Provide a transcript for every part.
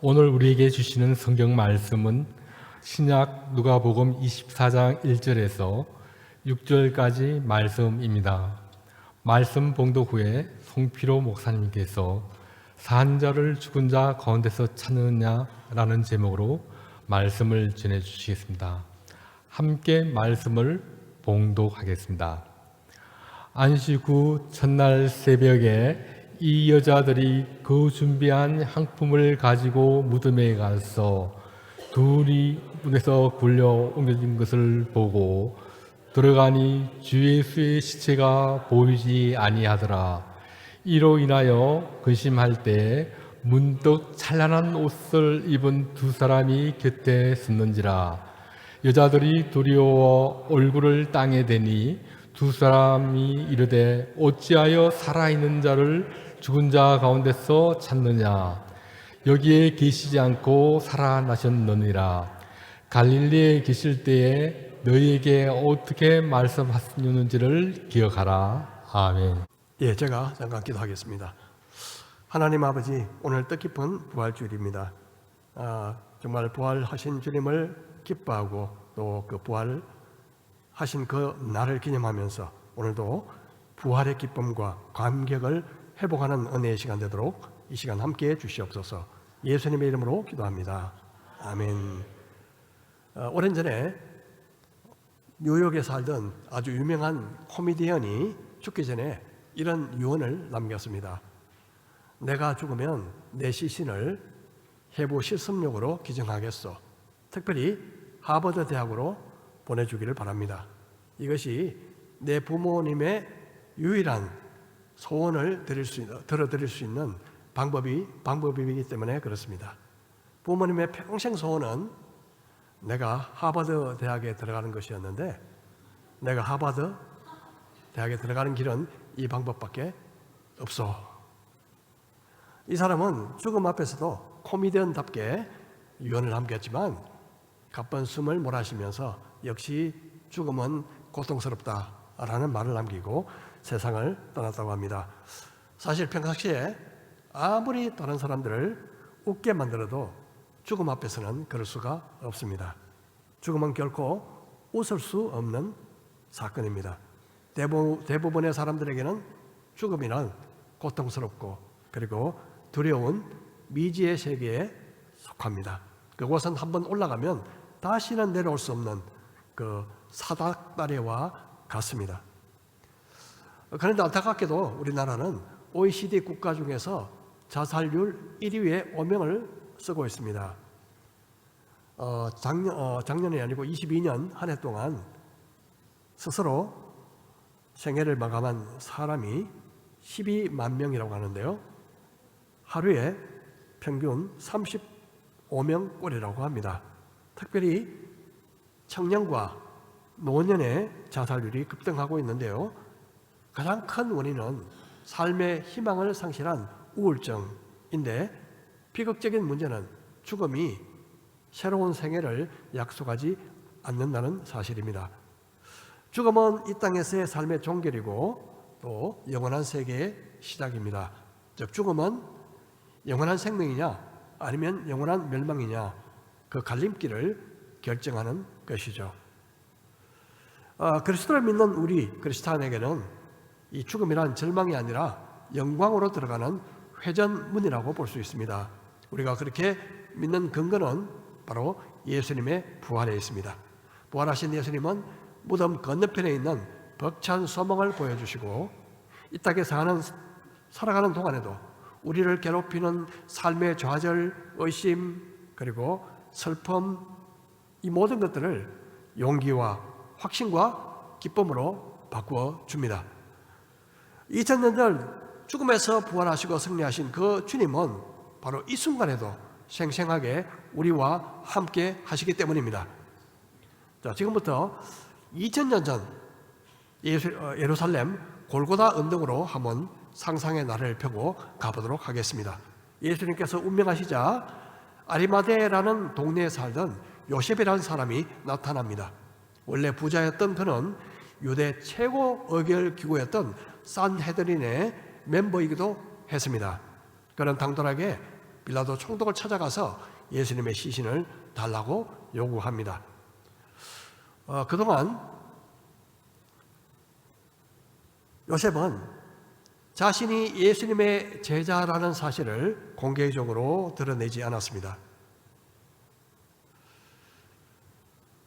오늘 우리에게 주시는 성경 말씀은 신약 누가복음 24장 1절에서 6절까지 말씀입니다. 말씀 봉독 후에 송필호 목사님께서 산자를 죽은 자 가운데서 찾느냐라는 제목으로 말씀을 전해주시겠습니다. 함께 말씀을 봉독하겠습니다. 안식 후 첫날 새벽에 이 여자들이 그 준비한 향품을 가지고 무덤에 가서 둘이 문에서 굴려 옮겨진 것을 보고 들어가니 주 예수의 시체가 보이지 아니하더라. 이로 인하여 근심할 때 문득 찬란한 옷을 입은 두 사람이 곁에 섰는지라. 여자들이 두려워 얼굴을 땅에 대니 두 사람이 이르되 어찌하여 살아있는 자를 죽은 자 가운데서 찾느냐. 여기에 계시지 않고 살아나셨느니라. 갈릴리에 계실 때에 너희에게 어떻게 말씀하셨는지를 기억하라. 아멘. 예, 제가 잠깐 기도하겠습니다. 하나님 아버지, 오늘 뜻깊은 부활주일입니다. 정말 부활하신 주님을 기뻐하고 또 그 부활하신 그 날을 기념하면서 오늘도 부활의 기쁨과 감격을 회복하는 은혜의 시간 되도록 이 시간 함께해 주시옵소서. 예수님의 이름으로 기도합니다. 아멘. 오랜 전에 뉴욕에 살던 아주 유명한 코미디언이 죽기 전에 이런 유언을 남겼습니다. 내가 죽으면 내 시신을 해부 실습용으로 기증하겠소. 특별히 하버드 대학으로 보내주기를 바랍니다. 이것이 내 부모님의 유일한 소원을 들어드릴 수 있는 방법이기 때문에 그렇습니다. 부모님의 평생 소원은 내가 하버드 대학에 들어가는 것이었는데, 내가 하버드 대학에 들어가는 길은 이 방법밖에 없어. 이 사람은 죽음 앞에서도 코미디언답게 유언을 남겼지만 가쁜 숨을 몰아쉬면서 역시 죽음은 고통스럽다라는 말을 남기고 세상을 떠났다고 합니다. 사실 평상시에 아무리 다른 사람들을 웃게 만들어도 죽음 앞에서는 그럴 수가 없습니다. 죽음은 결코 웃을 수 없는 사건입니다. 대부분의 사람들에게는 죽음이란 고통스럽고 그리고 두려운 미지의 세계에 속합니다. 그곳은 한번 올라가면 다시는 내려올 수 없는 그 사닥다리와 같습니다. 그런데 안타깝게도 우리나라는 OECD 국가 중에서 자살률 1위의 오명을 쓰고 있습니다. 작년이 아니고 22년 한 해 동안 스스로 생애를 마감한 사람이 12만 명이라고 하는데요. 하루에 평균 35명꼴이라고 합니다. 특별히 청년과 노년의 자살률이 급등하고 있는데요. 가장 큰 원인은 삶의 희망을 상실한 우울증인데, 비극적인 문제는 죽음이 새로운 생애를 약속하지 않는다는 사실입니다. 죽음은 이 땅에서의 삶의 종결이고 또 영원한 세계의 시작입니다. 즉 죽음은 영원한 생명이냐 아니면 영원한 멸망이냐, 그 갈림길을 결정하는 것이죠. 그리스도를 믿는 우리 그리스도인에게는 이 죽음이란 절망이 아니라 영광으로 들어가는 회전문이라고 볼 수 있습니다. 우리가 그렇게 믿는 근거는 바로 예수님의 부활에 있습니다. 부활하신 예수님은 무덤 건너편에 있는 벅찬 소망을 보여주시고 이 땅에 살아가는 동안에도 우리를 괴롭히는 삶의 좌절, 의심, 그리고 슬픔, 이 모든 것들을 용기와 확신과 기쁨으로 바꾸어 줍니다. 2000년 전 죽음에서 부활하시고 승리하신 그 주님은 바로 이 순간에도 생생하게 우리와 함께 하시기 때문입니다. 자, 지금부터 2000년 전 예루살렘 골고다 언덕으로 한번 상상의 나래를 펴고 가보도록 하겠습니다. 예수님께서 운명하시자 아리마대라는 동네에 살던 요셉이라는 사람이 나타납니다. 원래 부자였던 그는 유대 최고 의결 기구였던 산헤드린의 멤버이기도 했습니다. 그는 당돌하게 빌라도 총독을 찾아가서 예수님의 시신을 달라고 요구합니다. 그동안 요셉은 자신이 예수님의 제자라는 사실을 공개적으로 드러내지 않았습니다.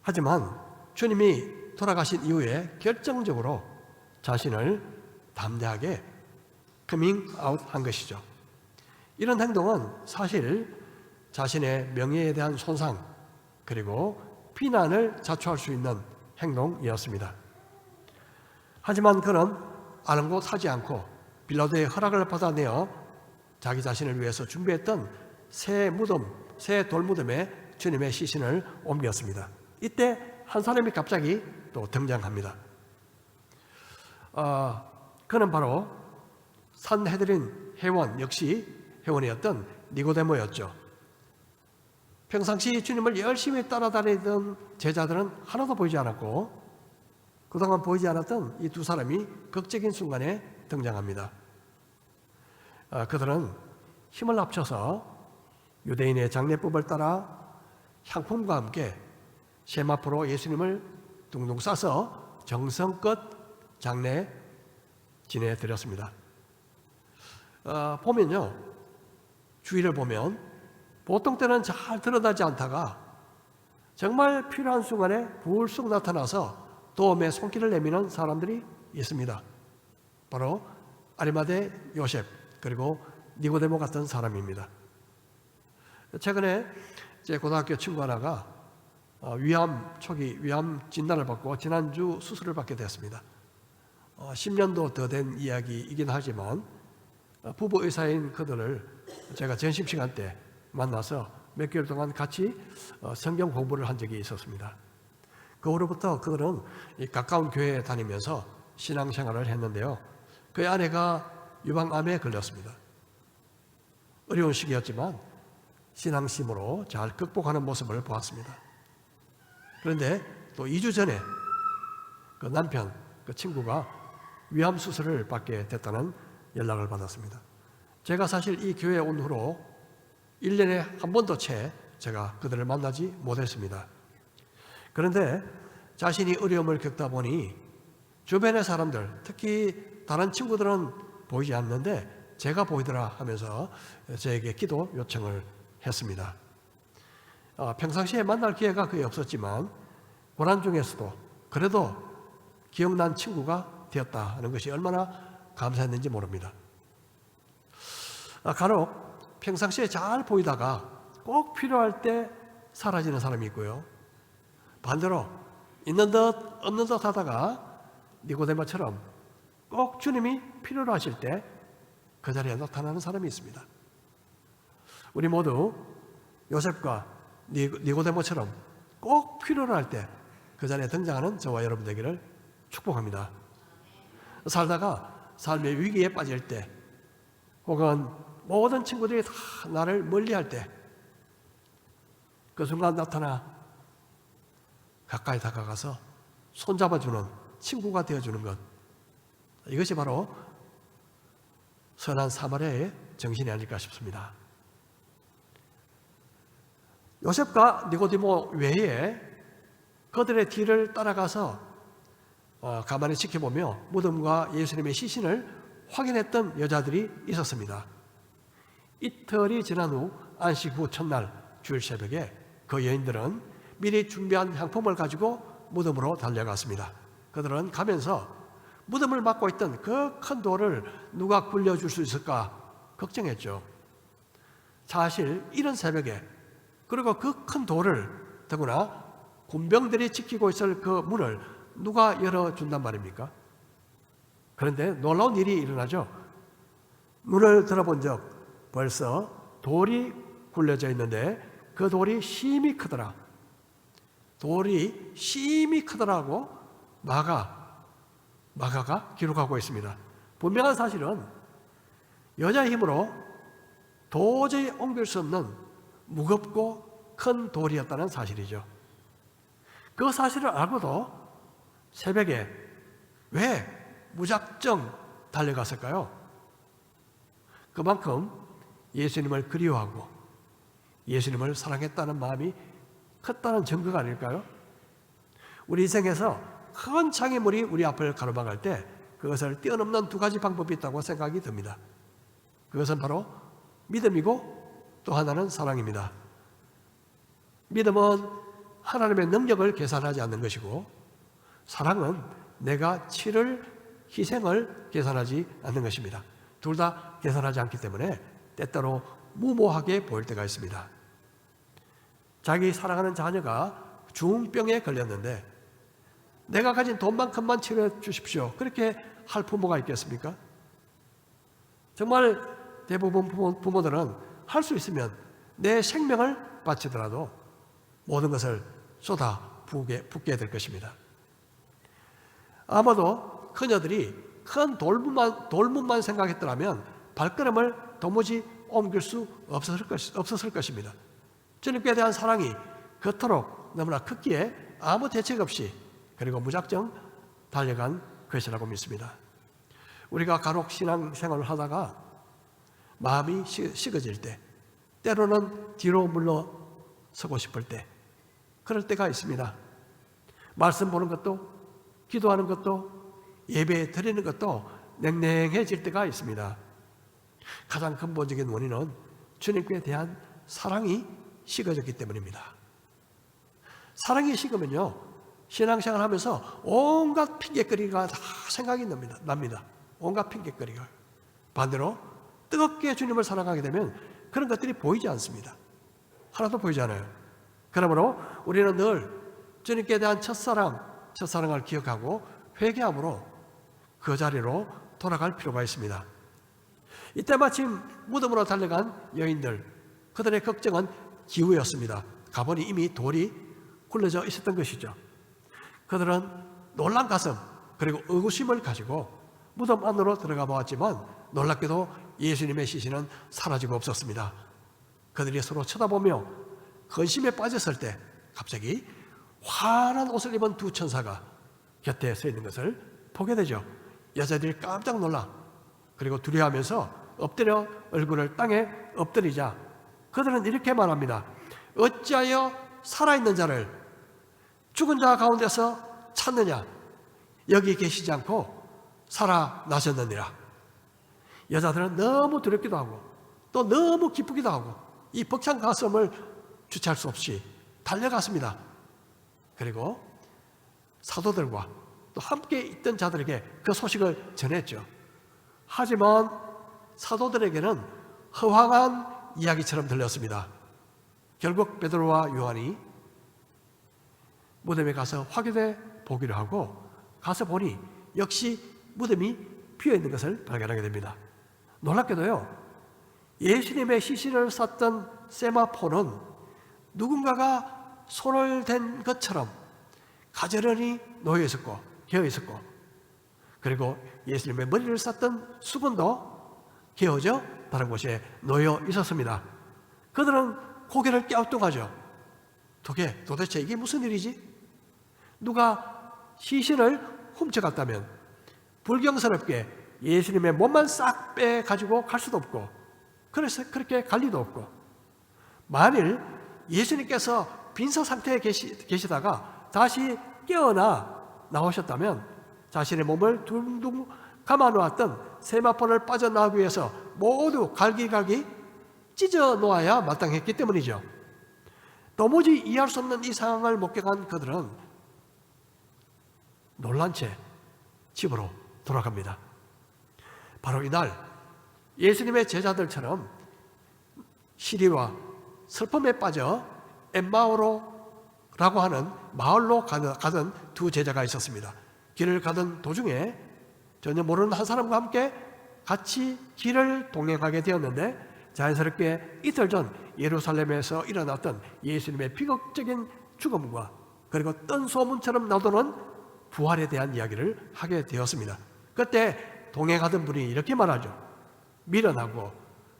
하지만 주님이 돌아가신 이후에 결정적으로 자신을 담대하게 커밍아웃 한 것이죠. 이런 행동은 사실 자신의 명예에 대한 손상 그리고 비난을 자초할 수 있는 행동이었습니다. 하지만 그는 아랑곳하지 않고 빌라도의 허락을 받아내어 자기 자신을 위해서 준비했던 새 돌무덤에 주님의 시신을 옮겼습니다. 이때 한 사람이 갑자기 또 등장합니다. 그는 바로 산헤드린 회원 역시 회원이었던 니고데모였죠. 평상시 주님을 열심히 따라다니던 제자들은 하나도 보이지 않았고 그동안 보이지 않았던 이 두 사람이 극적인 순간에 등장합니다. 그들은 힘을 합쳐서 유대인의 장례법을 따라 향품과 함께 셈 앞으로 예수님을 둥둥 싸서 정성껏 장례 지내드렸습니다. 보면요, 주위를 보면 보통 때는 잘 드러나지 않다가 정말 필요한 순간에 불쑥 나타나서 도움의 손길을 내미는 사람들이 있습니다. 바로 아리마대 요셉 그리고 니고데모 같은 사람입니다. 최근에 제 고등학교 친구 하나가 초기 위암 진단을 받고 지난주 수술을 받게 되었습니다. 10년도 더 된 이야기이긴 하지만 부부 의사인 그들을 제가 점심시간 때 만나서 몇 개월 동안 같이 성경 공부를 한 적이 있었습니다. 그 후로부터 그들은 가까운 교회에 다니면서 신앙생활을 했는데요. 그의 아내가 유방암에 걸렸습니다. 어려운 시기였지만 신앙심으로 잘 극복하는 모습을 보았습니다. 그런데 또 2주 전에 그 남편, 그 친구가 위암 수술을 받게 됐다는 연락을 받았습니다. 제가 사실 이 교회에 온 후로 1년에 한 번도 채 제가 그들을 만나지 못했습니다. 그런데 자신이 어려움을 겪다 보니 주변의 사람들, 특히 다른 친구들은 보이지 않는데 제가 보이더라 하면서 저에게 기도 요청을 했습니다. 평상시에 만날 기회가 거의 없었지만 고난 중에서도 그래도 기억난 친구가 되었다는 것이 얼마나 감사했는지 모릅니다. 간혹 평상시에 잘 보이다가 꼭 필요할 때 사라지는 사람이 있고요. 반대로 있는 듯 없는 듯 하다가 니고데모처럼 꼭 주님이 필요로 하실 때 그 자리에 나타나는 사람이 있습니다. 우리 모두 요셉과 니고데모처럼 꼭 필요로 할 때 그 자리에 등장하는 저와 여러분 되기를 축복합니다. 살다가 삶의 위기에 빠질 때 혹은 모든 친구들이 다 나를 멀리할 때 그 순간 나타나 가까이 다가가서 손잡아주는 친구가 되어주는 것, 이것이 바로 선한 사마리아의 정신이 아닐까 싶습니다. 요셉과 니고데모 외에 그들의 뒤를 따라가서 가만히 지켜보며 무덤과 예수님의 시신을 확인했던 여자들이 있었습니다. 이틀이 지난 후 안식 후 첫날 주일 새벽에 그 여인들은 미리 준비한 향품을 가지고 무덤으로 달려갔습니다. 그들은 가면서 무덤을 막고 있던 그 큰 돌을 누가 굴려줄 수 있을까 걱정했죠. 사실 이른 새벽에 그리고 그 큰 돌을 더구나 군병들이 지키고 있을 그 문을 누가 열어준단 말입니까? 그런데 놀라운 일이 일어나죠. 문을 들어본 적 벌써 돌이 굴려져 있는데 그 돌이 심히 크더라. 돌이 심히 크더라고 마가가 기록하고 있습니다. 분명한 사실은 여자의 힘으로 도저히 옮길 수 없는 무겁고 큰 돌이었다는 사실이죠. 그 사실을 알고도 새벽에 왜 무작정 달려갔을까요? 그만큼 예수님을 그리워하고 예수님을 사랑했다는 마음이 컸다는 증거가 아닐까요? 우리 인생에서 큰 장애물이 우리 앞을 가로막을 때 그것을 뛰어넘는 두 가지 방법이 있다고 생각이 듭니다. 그것은 바로 믿음이고 또 하나는 사랑입니다. 믿음은 하나님의 능력을 계산하지 않는 것이고, 사랑은 내가 치를 희생을 계산하지 않는 것입니다. 둘 다 계산하지 않기 때문에 때때로 무모하게 보일 때가 있습니다. 자기 사랑하는 자녀가 중병에 걸렸는데 내가 가진 돈만큼만 치료해 주십시오, 그렇게 할 부모가 있겠습니까? 정말 대부분 부모들은 할 수 있으면 내 생명을 바치더라도 모든 것을 쏟아 붓게 될 것입니다. 아마도 그녀들이 큰 돌문만 생각했더라면 발걸음을 도무지 옮길 수 없었을 것입니다. 주님께 대한 사랑이 그토록 너무나 크기에 아무 대책 없이 그리고 무작정 달려간 것이라고 믿습니다. 우리가 간혹 신앙생활을 하다가 마음이 식어질 때, 때로는 뒤로 물러서고 싶을 때, 그럴 때가 있습니다. 말씀 보는 것도, 기도하는 것도, 예배 드리는 것도 냉랭해질 때가 있습니다. 가장 근본적인 원인은 주님께 대한 사랑이 식어졌기 때문입니다. 사랑이 식으면요, 신앙생활 하면서 온갖 핑계거리가 다 생각이 납니다. 온갖 핑계거리가. 반대로 뜨겁게 주님을 사랑하게 되면 그런 것들이 보이지 않습니다. 하나도 보이지 않아요. 그러므로 우리는 늘 주님께 대한 첫사랑을 기억하고 회개함으로 그 자리로 돌아갈 필요가 있습니다. 이때 마침 무덤으로 달려간 여인들, 그들의 걱정은 기후였습니다. 가보니 이미 돌이 굴러져 있었던 것이죠. 그들은 놀란 가슴 그리고 의구심을 가지고 무덤 안으로 들어가 보았지만 놀랍게도 예수님의 시신은 사라지고 없었습니다. 그들이 서로 쳐다보며 근심에 빠졌을 때 갑자기 환한 옷을 입은 두 천사가 곁에 서 있는 것을 보게 되죠. 여자들이 깜짝 놀라 그리고 두려워하면서 엎드려 얼굴을 땅에 엎드리자 그들은 이렇게 말합니다. 어찌하여 살아있는 자를 죽은 자 가운데서 찾느냐? 여기 계시지 않고 살아나셨느니라. 여자들은 너무 두렵기도 하고 또 너무 기쁘기도 하고 이 벅찬 가슴을 주체할 수 없이 달려갔습니다. 그리고 사도들과 또 함께 있던 자들에게 그 소식을 전했죠. 하지만 사도들에게는 허황한 이야기처럼 들렸습니다. 결국 베드로와 요한이 무덤에 가서 확인해 보기로 하고 가서 보니 역시 무덤이 비어있는 것을 발견하게 됩니다. 놀랍게도요, 예수님의 시신을 쌌던 세마포는 누군가가 손을 댄 것처럼 가지런히 놓여 있었고 개어 있었고, 그리고 예수님의 머리를 쌌던 수건도 개어져 다른 곳에 놓여 있었습니다. 그들은 고개를 갸우뚱하죠. 도대체 이게 무슨 일이지? 누가 시신을 훔쳐갔다면 불경스럽게 예수님의 몸만 싹 빼가지고 갈 수도 없고, 그래서 그렇게 갈 리도 없고, 만일 예수님께서 빈서 상태에 계시다가 다시 깨어나 나오셨다면 자신의 몸을 둥둥 감아놓았던 세마포를 빠져나오기 위해서 모두 갈기갈기 찢어 놓아야 마땅했기 때문이죠. 도무지 이해할 수 없는 이 상황을 목격한 그들은 놀란 채 집으로 돌아갑니다. 바로 이날 예수님의 제자들처럼 시리와 슬픔에 빠져 엠마오라고 하는 마을로 가던 두 제자가 있었습니다. 길을 가던 도중에 전혀 모르는 한 사람과 함께 같이 길을 동행하게 되었는데, 자연스럽게 이틀 전 예루살렘에서 일어났던 예수님의 비극적인 죽음과 그리고 뜬 소문처럼 나도는 부활에 대한 이야기를 하게 되었습니다. 그때 동행하던 분이 이렇게 말하죠. 미련하고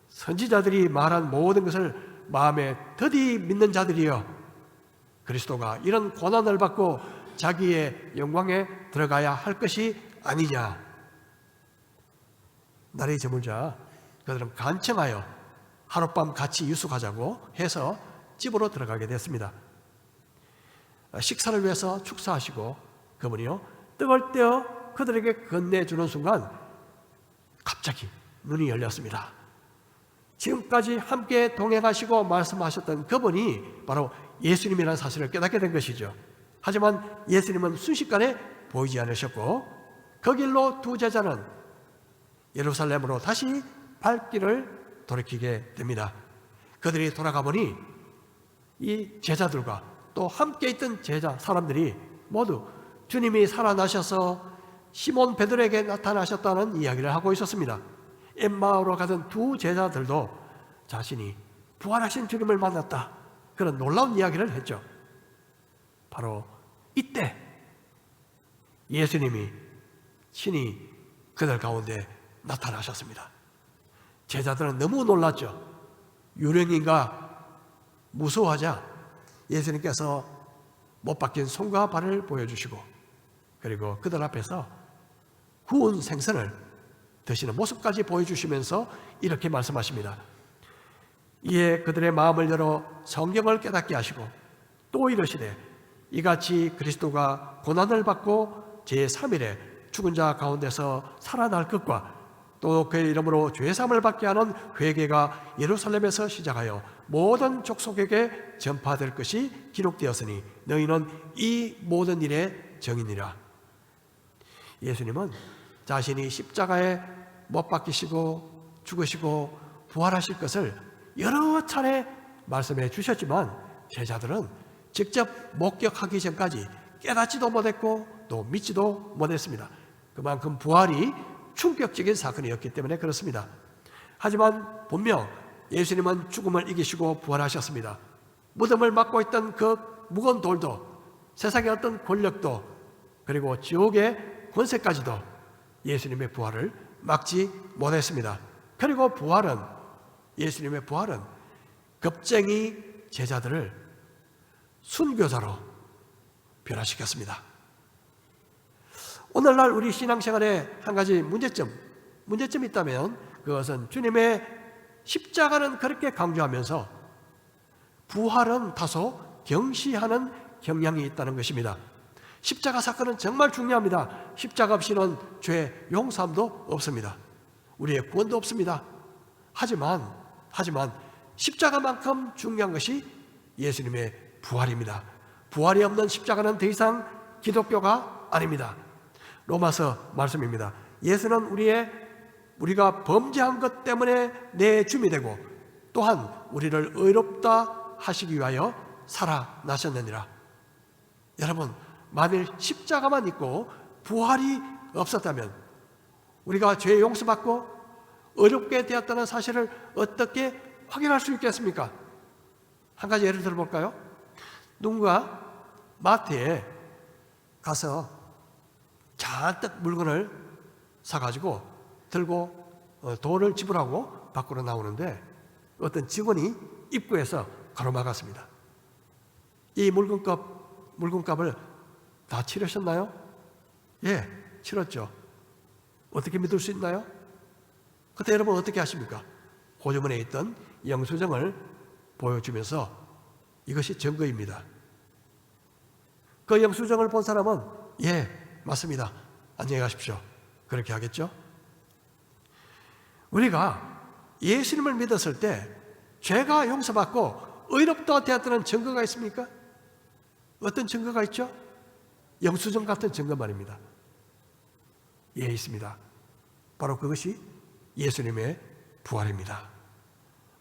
선지자들이 말한 모든 것을 마음에 더디 믿는 자들이여, 그리스도가 이런 고난을 받고 자기의 영광에 들어가야 할 것이 아니냐. 날이 저물자 그들은 간청하여 하룻밤 같이 유숙하자고 해서 집으로 들어가게 됐습니다. 식사를 위해서 축사하시고 그분이요 떡을 떼어 그들에게 건네주는 순간 갑자기 눈이 열렸습니다. 지금까지 함께 동행하시고 말씀하셨던 그분이 바로 예수님이라는 사실을 깨닫게 된 것이죠. 하지만 예수님은 순식간에 보이지 않으셨고 그 길로 두 제자는 예루살렘으로 다시 발길을 돌이키게 됩니다. 그들이 돌아가 보니 이 제자들과 또 함께 있던 제자 사람들이 모두 주님이 살아나셔서 시몬 베드로에게 나타나셨다는 이야기를 하고 있었습니다. 엠마오로 가던 두 제자들도 자신이 부활하신 주님을 만났다, 그런 놀라운 이야기를 했죠. 바로 이때 예수님이 친히 그들 가운데 나타나셨습니다. 제자들은 너무 놀랐죠. 유령인가 무서워하자 예수님께서 못 박힌 손과 발을 보여주시고 그리고 그들 앞에서 구운 생선을 드시는 모습까지 보여주시면서 이렇게 말씀하십니다. 이에 그들의 마음을 열어 성경을 깨닫게 하시고 또 이러시되 이같이 그리스도가 고난을 받고 제3일에 죽은 자 가운데서 살아날 것과 또 그의 이름으로 죄사함을 받게 하는 회개가 예루살렘에서 시작하여 모든 족속에게 전파될 것이 기록되었으니 너희는 이 모든 일의 증인이라. 예수님은 자신이 십자가에 못 박히시고 죽으시고 부활하실 것을 여러 차례 말씀해 주셨지만 제자들은 직접 목격하기 전까지 깨닫지도 못했고 또 믿지도 못했습니다. 그만큼 부활이 충격적인 사건이었기 때문에 그렇습니다. 하지만 분명 예수님은 죽음을 이기시고 부활하셨습니다. 무덤을 막고 있던 그 무거운 돌도, 세상의 어떤 권력도, 그리고 지옥의 권세까지도 예수님의 부활을 막지 못했습니다. 그리고 예수님의 부활은 겁쟁이 제자들을 순교자로 변화시켰습니다. 오늘날 우리 신앙생활에 한 가지 문제점이 있다면 그것은 주님의 십자가는 그렇게 강조하면서 부활은 다소 경시하는 경향이 있다는 것입니다. 십자가 사건은 정말 중요합니다. 십자가 없이는 죄 용서함도 없습니다. 우리의 구원도 없습니다. 하지만 십자가만큼 중요한 것이 예수님의 부활입니다. 부활이 없는 십자가는 더 이상 기독교가 아닙니다. 로마서 말씀입니다. 예수는 우리가 범죄한 것 때문에 내 줌이 되고 또한 우리를 의롭다 하시기 위하여 살아나셨느니라. 여러분, 만일 십자가만 있고 부활이 없었다면 우리가 죄 용서받고 의롭게 되었다는 사실을 어떻게 확인할 수 있겠습니까? 한 가지 예를 들어볼까요? 누군가 마트에 가서 잔뜩 물건을 사가지고 들고 돈을 지불하고 밖으로 나오는데 어떤 직원이 입구에서 가로막았습니다. 이 물건값을 다 치르셨나요? 예, 치렀죠. 어떻게 믿을 수 있나요? 그때 여러분 어떻게 하십니까? 호주머니에 있던 영수증을 보여주면서 이것이 증거입니다. 그 영수증을 본 사람은 예, 맞습니다. 안녕히 가십시오. 그렇게 하겠죠? 우리가 예수님을 믿었을 때 죄가 용서받고 의롭다 되었다는 증거가 있습니까? 어떤 증거가 있죠? 영수증 같은 증거 말입니다. 예, 있습니다. 바로 그것이 예수님의 부활입니다.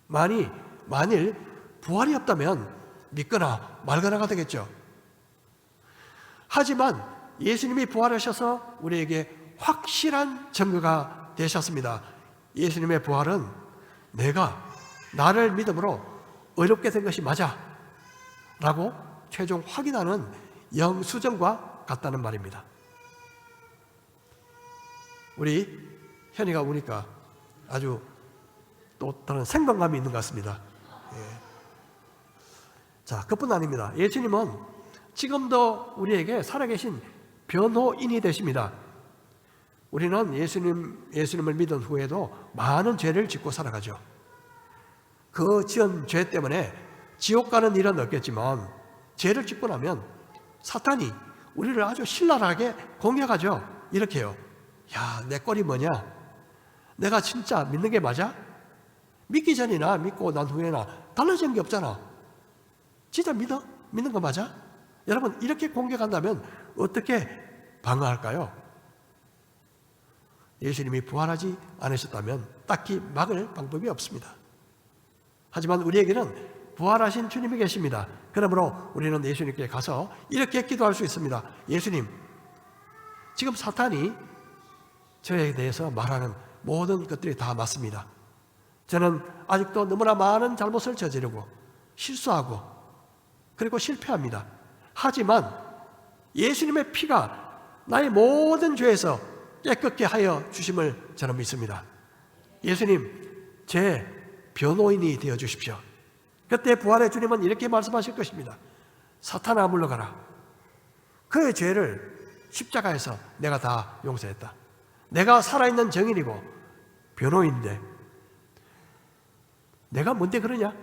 만일 부활이 없다면 믿거나 말거나가 되겠죠. 하지만 예수님이 부활하셔서 우리에게 확실한 증거가 되셨습니다. 예수님의 부활은 내가 나를 믿음으로 의롭게 된 것이 맞아 라고 최종 확인하는 영수증과 같다는 말입니다. 우리 현이가 오니까 아주 또 다른 생동감이 있는 것 같습니다. 예. 자, 그뿐 아닙니다. 예수님은 지금도 우리에게 살아계신 변호인이 되십니다. 우리는 예수님을 믿은 후에도 많은 죄를 짓고 살아가죠. 그 지은 죄 때문에 지옥 가는 일은 없겠지만 죄를 짓고 나면 사탄이 우리를 아주 신랄하게 공격하죠. 이렇게요. 야, 내 꼴이 뭐냐? 내가 진짜 믿는 게 맞아? 믿기 전이나 믿고 난 후에나 달라진 게 없잖아. 진짜 믿어? 믿는 거 맞아? 여러분, 이렇게 공격한다면 어떻게 방어할까요? 예수님이 부활하지 않으셨다면 딱히 막을 방법이 없습니다. 하지만 우리에게는 부활하신 주님이 계십니다. 그러므로 우리는 예수님께 가서 이렇게 기도할 수 있습니다. 예수님, 지금 사탄이 저에 대해서 말하는 모든 것들이 다 맞습니다. 저는 아직도 너무나 많은 잘못을 저지르고 실수하고 그리고 실패합니다. 하지만 예수님의 피가 나의 모든 죄에서 깨끗게 하여 주심을 저는 믿습니다. 예수님, 제 변호인이 되어 주십시오. 그때 부활의 주님은 이렇게 말씀하실 것입니다. 사탄아, 물러가라. 그의 죄를 십자가에서 내가 다 용서했다. 내가 살아있는 정인이고 변호인인데 내가 뭔데 그러냐?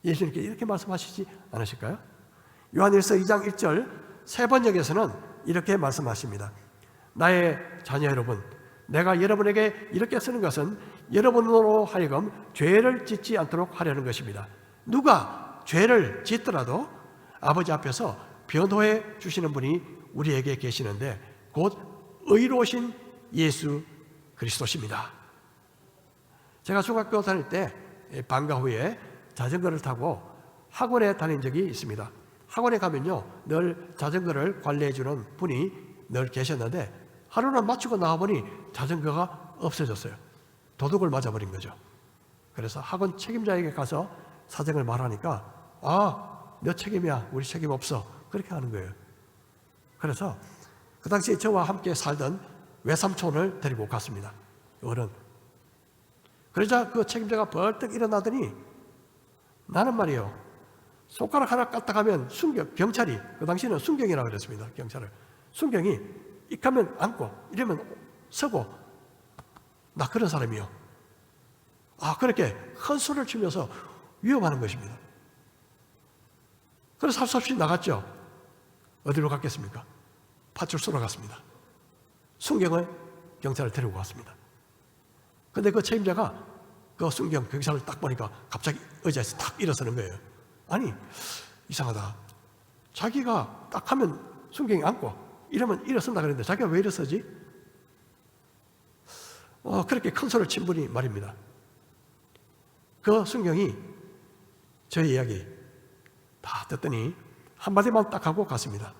예수님께 이렇게 말씀하시지 않으실까요? 요한일서 2장 1절 세 번역에서는 이렇게 말씀하십니다. 나의 자녀 여러분, 내가 여러분에게 이렇게 쓰는 것은 여러분으로 하여금 죄를 짓지 않도록 하려는 것입니다. 누가 죄를 짓더라도 아버지 앞에서 변호해 주시는 분이 우리에게 계시는데 곧 의로우신 예수 그리스도십니다. 제가 중학교 다닐 때 방과 후에 자전거를 타고 학원에 다닌 적이 있습니다. 학원에 가면요, 늘 자전거를 관리해 주는 분이 늘 계셨는데 하루는 마치고 나와보니 자전거가 없어졌어요. 도둑을 맞아버린 거죠. 그래서 학원 책임자에게 가서 사정을 말하니까 너 책임이야, 우리 책임 없어, 그렇게 하는 거예요. 그래서 그 당시에 저와 함께 살던 외삼촌을 데리고 갔습니다. 어른. 그러자 그 책임자가 벌떡 일어나더니 나는 말이에요, 손가락 하나 까딱하면 경찰이, 그 당시에는 순경이라고 그랬습니다. 경찰을. 순경이 익하면 앉고 이러면 서고, 나 그런 사람이요. 그렇게 큰 소리를 치면서 위협하는 것입니다. 그래서 할 수 없이 나갔죠. 어디로 갔겠습니까? 파출소로 갔습니다. 순경을 경찰을 데리고 갔습니다. 근데 그 책임자가 그 순경 경찰을 딱 보니까 갑자기 의자에서 탁 일어서는 거예요. 아니, 이상하다. 자기가 딱 하면 순경이 앉고 이러면 일어선다 그랬는데 자기가 왜 일어서지? 그렇게 큰 소리를 친 분이 말입니다. 그 순경이 저희 이야기 다 듣더니 한마디만 딱 하고 갔습니다.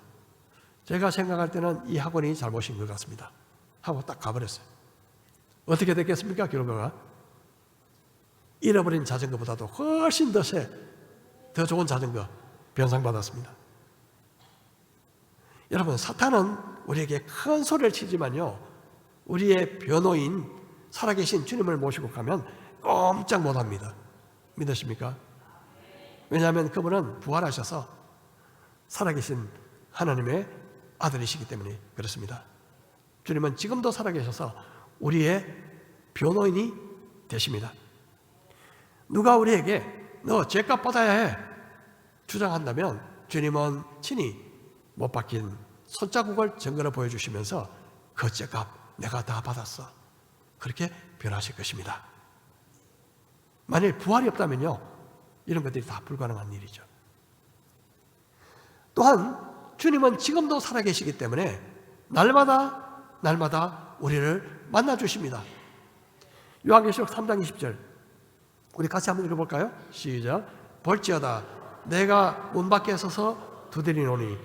제가 생각할 때는 이 학원이 잘못인 것 같습니다 하고 딱 가버렸어요. 어떻게 됐겠습니까? 결과가 잃어버린 자전거보다도 훨씬 더 좋은 자전거 변상받았습니다. 여러분, 사탄은 우리에게 큰 소리를 치지만요, 우리의 변호인 살아계신 주님을 모시고 가면 꼼짝 못합니다. 믿으십니까? 왜냐하면 그분은 부활하셔서 살아계신 하나님의 아들이시기 때문에 그렇습니다. 주님은 지금도 살아계셔서 우리의 변호인이 되십니다. 누가 우리에게 너 죄값 받아야 해 주장한다면 주님은 친히 못 박힌 손자국을 증거로 보여주시면서 그 죄값 내가 다 받았어, 그렇게 변하실 것입니다. 만일 부활이 없다면요, 이런 것들이 다 불가능한 일이죠. 또한 주님은 지금도 살아계시기 때문에 날마다 우리를 만나주십니다. 요한계시록 3장 20절 우리 같이 한번 읽어볼까요? 시작. 볼지어다 내가 문 밖에 서서 두드리노니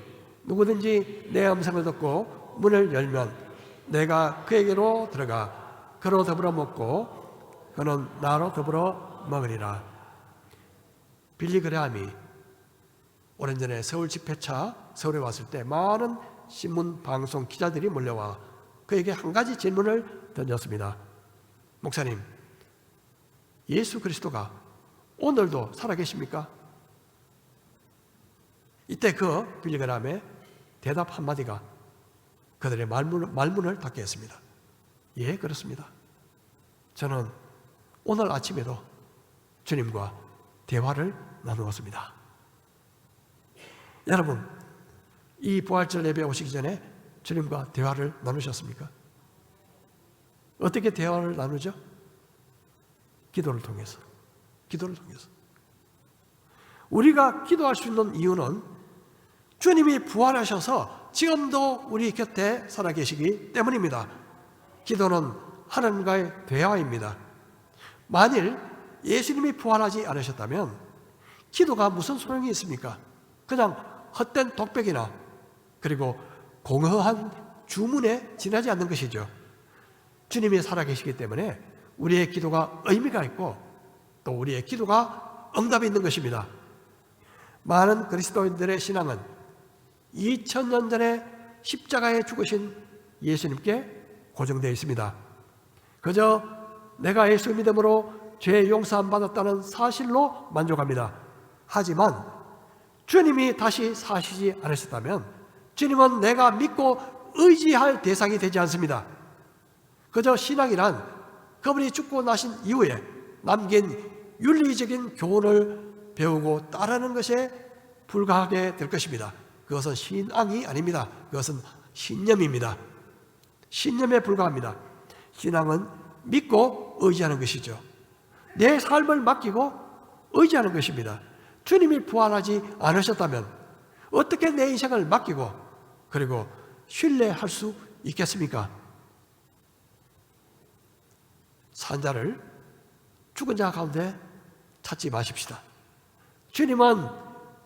누구든지 내 음성을 듣고 문을 열면 내가 그에게로 들어가 그로 더불어 먹고 그는 나로 더불어 먹으리라. 빌리 그레함이 오랜 전에 서울 집회차 서울에 왔을 때 많은 신문 방송 기자들이 몰려와 그에게 한 가지 질문을 던졌습니다. 목사님, 예수 그리스도가 오늘도 살아계십니까? 이때 그 빌리 그레함의 대답 한마디가 그들의 말문을 닫게 했습니다. 예, 그렇습니다. 저는 오늘 아침에도 주님과 대화를 나누었습니다. 여러분, 이 부활절 예배 오시기 전에 주님과 대화를 나누셨습니까? 어떻게 대화를 나누죠? 기도를 통해서. 기도를 통해서. 우리가 기도할 수 있는 이유는 주님이 부활하셔서 지금도 우리 곁에 살아계시기 때문입니다. 기도는 하나님과의 대화입니다. 만일 예수님이 부활하지 않으셨다면 기도가 무슨 소용이 있습니까? 그냥 헛된 독백이나 그리고 공허한 주문에 지나지 않는 것이죠. 주님이 살아계시기 때문에 우리의 기도가 의미가 있고 또 우리의 기도가 응답이 있는 것입니다. 많은 그리스도인들의 신앙은 2000년 전에 십자가에 죽으신 예수님께 고정되어 있습니다. 그저 내가 예수 믿음으로 죄 용서함 받았다는 사실로 만족합니다. 하지만 주님이 다시 사시지 않으셨다면 주님은 내가 믿고 의지할 대상이 되지 않습니다. 그저 신앙이란 그분이 죽고 나신 이후에 남긴 윤리적인 교훈을 배우고 따르는 것에 불과하게 될 것입니다. 그것은 신앙이 아닙니다. 그것은 신념입니다. 신념에 불과합니다. 신앙은 믿고 의지하는 것이죠. 내 삶을 맡기고 의지하는 것입니다. 주님이 부활하지 않으셨다면 어떻게 내 인생을 맡기고 그리고 신뢰할 수 있겠습니까? 산자를 죽은 자 가운데 찾지 마십시다. 주님은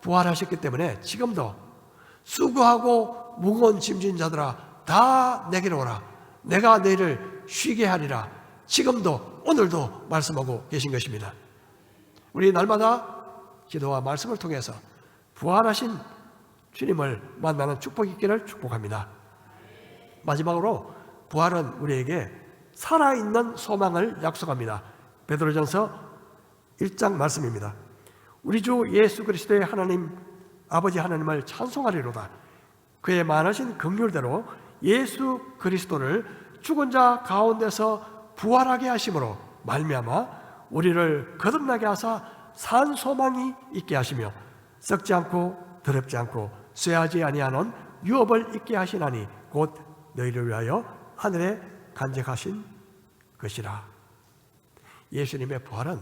부활하셨기 때문에 지금도 수고하고 무거운 짐진 자들아 다 내게로 오라. 내가 너희를 쉬게 하리라. 지금도 오늘도 말씀하고 계신 것입니다. 우리 날마다 기도와 말씀을 통해서 부활하신 주님을 만나는 축복이 있기를 축복합니다. 마지막으로 부활은 우리에게 살아있는 소망을 약속합니다. 베드로전서 1장 말씀입니다. 우리 주 예수 그리스도의 하나님 아버지 하나님을 찬송하리로다. 그의 많으신 긍휼대로 예수 그리스도를 죽은 자 가운데서 부활하게 하심으로 말미암아 우리를 거듭나게 하사 산 소망이 있게 하시며 썩지 않고 더럽지 않고 쇠하지 아니하는 유업을 있게 하시나니 곧 너희를 위하여 하늘에 간직하신 것이라. 예수님의 부활은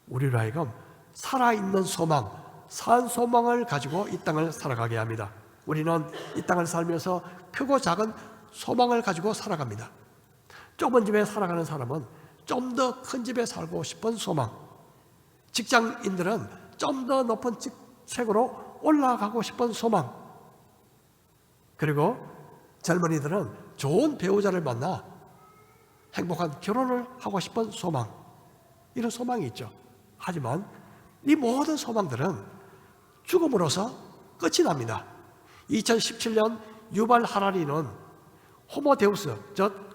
우리로 하여금 살아있는 소망, 산 소망을 가지고 이 땅을 살아가게 합니다. 우리는 이 땅을 살면서 크고 작은 소망을 가지고 살아갑니다. 좁은 집에 살아가는 사람은 좀 더 큰 집에 살고 싶은 소망, 직장인들은 좀 더 높은 직책으로 올라가고 싶은 소망, 그리고 젊은이들은 좋은 배우자를 만나 행복한 결혼을 하고 싶은 소망, 이런 소망이 있죠. 하지만 이 모든 소망들은 죽음으로서 끝이 납니다. 2017년 유발 하라리는 호모데우스, 즉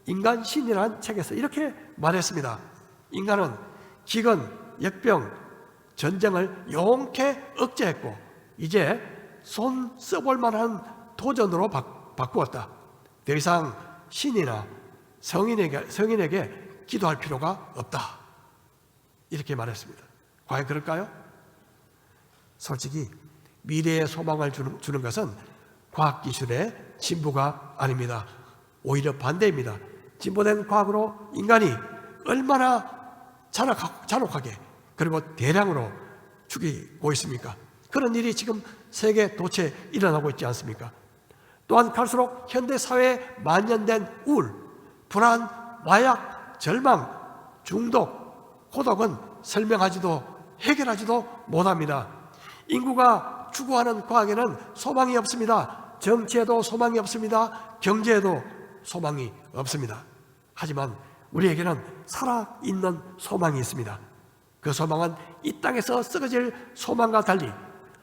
인간 신이라는 책에서 이렇게 말했습니다. 인간은 기근, 역병, 전쟁을 용케 억제했고 이제 손 써볼 만한 도전으로 바꾸었다. 더 이상 신이나 성인에게 기도할 필요가 없다. 이렇게 말했습니다. 과연 그럴까요? 솔직히 미래의 소망을 주는 것은 과학기술의 진보가 아닙니다. 오히려 반대입니다. 진보된 과학으로 인간이 얼마나 잔혹하게 그리고 대량으로 죽이고 있습니까? 그런 일이 지금 세계 도처에 일어나고 있지 않습니까? 또한 갈수록 현대사회에 만연된 우울, 불안, 마약, 절망, 중독, 고독은 설명하지도 해결하지도 못합니다. 인구가 추구하는 과학에는 소망이 없습니다. 정치에도 소망이 없습니다. 경제에도 소망이 없습니다. 하지만 우리에게는 살아있는 소망이 있습니다. 그 소망은 이 땅에서 썩어질 소망과 달리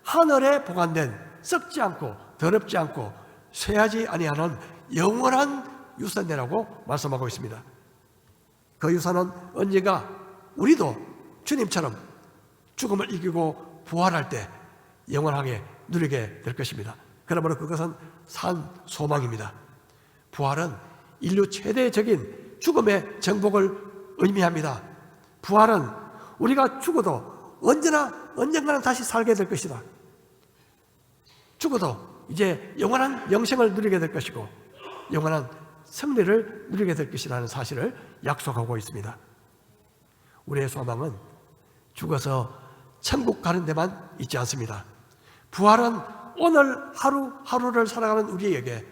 하늘에 보관된 썩지 않고 더럽지 않고 쇠하지 아니하는 영원한 유산이라고 말씀하고 있습니다. 그 유산은 언젠가 우리도 주님처럼 죽음을 이기고 부활할 때 영원하게 누리게 될 것입니다. 그러므로 그것은 산 소망입니다. 부활은 인류 최대적인 죽음의 정복을 의미합니다. 부활은 우리가 죽어도 언젠가는 다시 살게 될 것이다. 죽어도 이제 영원한 영생을 누리게 될 것이고 영원한 승리를 누리게 될 것이라는 사실을 약속하고 있습니다. 우리의 소망은 죽어서 천국 가는 데만 있지 않습니다. 부활은 오늘 하루하루를 살아가는 우리에게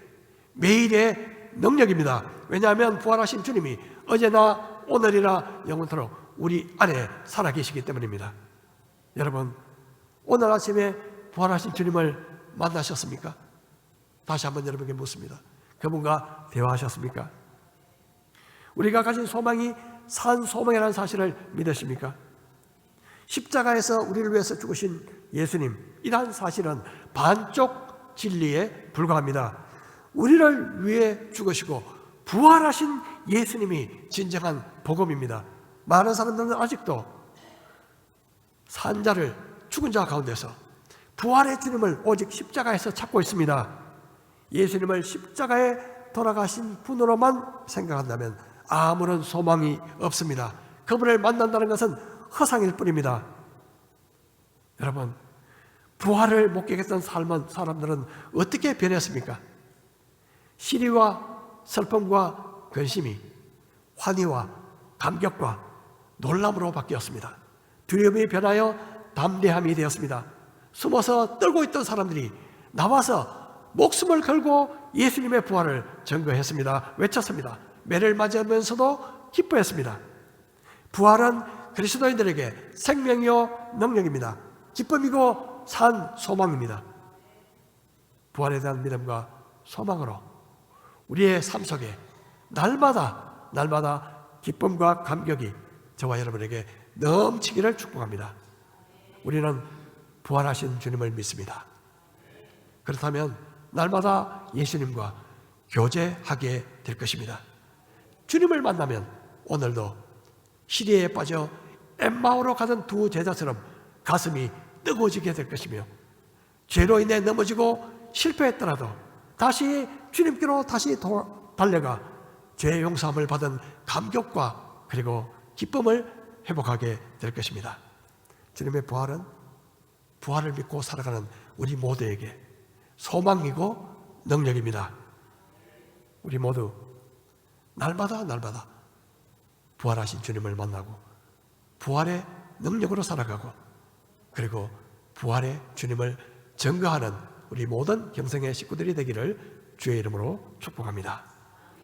매일의 능력입니다. 왜냐하면 부활하신 주님이 어제나 오늘이나 영원토록 우리 안에 살아계시기 때문입니다. 여러분, 오늘 아침에 부활하신 주님을 만나셨습니까? 다시 한번 여러분에게 묻습니다. 그분과 대화하셨습니까? 우리가 가진 소망이 산 소망이라는 사실을 믿으십니까? 십자가에서 우리를 위해서 죽으신 예수님, 이러한 사실은 반쪽 진리에 불과합니다. 우리를 위해 죽으시고 부활하신 예수님이 진정한 복음입니다. 많은 사람들은 아직도 산자를 죽은 자 가운데서 부활의 주님을 오직 십자가에서 찾고 있습니다. 예수님을 십자가에 돌아가신 분으로만 생각한다면 아무런 소망이 없습니다. 그분을 만난다는 것은 허상일 뿐입니다. 여러분, 부활을 목격했던 사람들은 어떻게 변했습니까? 시리와 슬픔과 근심이 환희와 감격과 놀람으로 바뀌었습니다. 두려움이 변하여 담대함이 되었습니다. 숨어서 떨고 있던 사람들이 나와서 목숨을 걸고 예수님의 부활을 증거했습니다. 외쳤습니다. 매를 맞으면서도 기뻐했습니다. 부활은 그리스도인들에게 생명이요 능력입니다. 기쁨이고 산 소망입니다. 부활에 대한 믿음과 소망으로 우리의 삶 속에 날마다 기쁨과 감격이 저와 여러분에게 넘치기를 축복합니다. 우리는 부활하신 주님을 믿습니다. 그렇다면 날마다 예수님과 교제하게 될 것입니다. 주님을 만나면 오늘도 시리에 빠져 엠마오로 가던 두 제자처럼 가슴이 뜨거워지게 될 것이며 죄로 인해 넘어지고 실패했더라도 다시 주님께로 다시 달려가 죄 용서함을 받은 감격과 그리고 기쁨을 회복하게 될 것입니다. 주님의 부활은 부활을 믿고 살아가는 우리 모두에게 소망이고 능력입니다. 우리 모두 날마다 부활하신 주님을 만나고 부활의 능력으로 살아가고 그리고 부활의 주님을 증거하는 우리 모든 경성의 식구들이 되기를 주의 이름으로 축복합니다.